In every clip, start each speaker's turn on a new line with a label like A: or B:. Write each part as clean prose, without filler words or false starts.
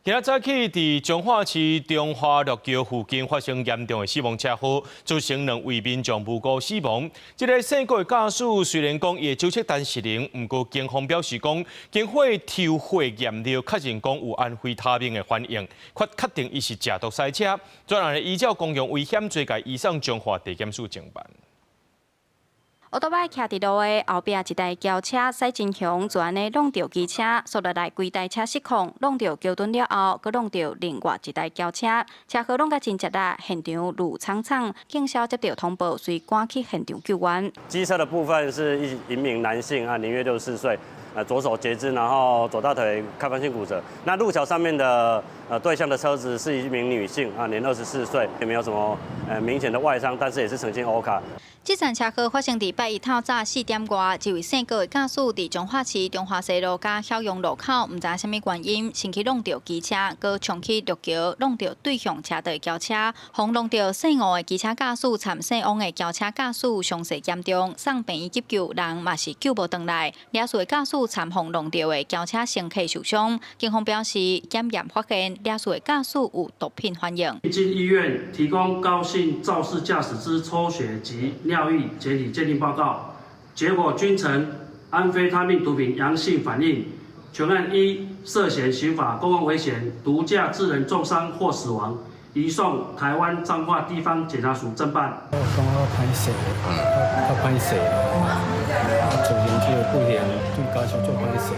A: 今仔早起，伫彰化市中华绿桥附近发生严重的死亡车祸，造成2位民众无辜死亡。这个姓郭的驾驶虽然讲也酒测单失灵，不过警方表示讲，经过抽血验尿，确认讲有安非他命的反应，确定伊是驾毒赛车，专案依照公用危险罪介移送彰化地检署侦办。
B: 乌多摆徛伫路的后壁一台轿车驶真凶，就安尼弄到机车，速落来规台车失控，弄到桥墩了后，佮弄到另外一台轿车，车祸弄甲真直啦，现场路苍苍，警消接到通报，随赶去现场救援。
C: 机车的部分是一名男性啊，年约64岁，左手截肢，然后左大腿开放性骨折。那路桥上面的对向的车子是一名女性啊，年24岁，也没有什么明显的外伤，但是也是曾经欧卡。
B: 这场车祸发生伫拜一透早4点外，一位姓郭的驾驶伫彰化市中华西路甲晓阳路口，唔知啥物原因，先去弄到机车，佮冲去绿桥，弄到对向车道的轿车，互弄到姓吴的机车驾驶，参姓王的轿车驾驶伤势严重，送病院急救，人嘛是救无回来。俩数的驾驶参互弄到的轿车乘客受伤，警方表示检验发现俩数的驾驶有毒品反应。
D: 经医院提供高性肇事驾驶之抽血及 尿液检体鉴定报告，结果均呈安非他命毒品阳性反应，全案依涉嫌刑法公共危险、毒驾致人重伤或死亡，移送台湾彰化地方检察署侦办。
E: 我感觉歹势，较歹势，造成这个不幸，对家属做歹势。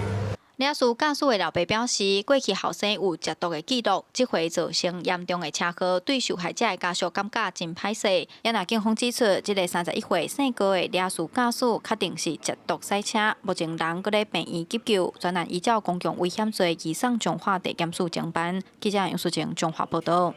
B: 俩属驾驶的老爸表示，过去后生有吸毒的记录，这回造成严重的车祸，对受害者的家属感觉真歹势。也那警方指出，这个31岁姓郭的俩属驾驶确定是吸毒赛车，目前人搁在病院急救，专案依照公共危险罪移送彰化地检署侦办。记者杨淑静，彰化报道。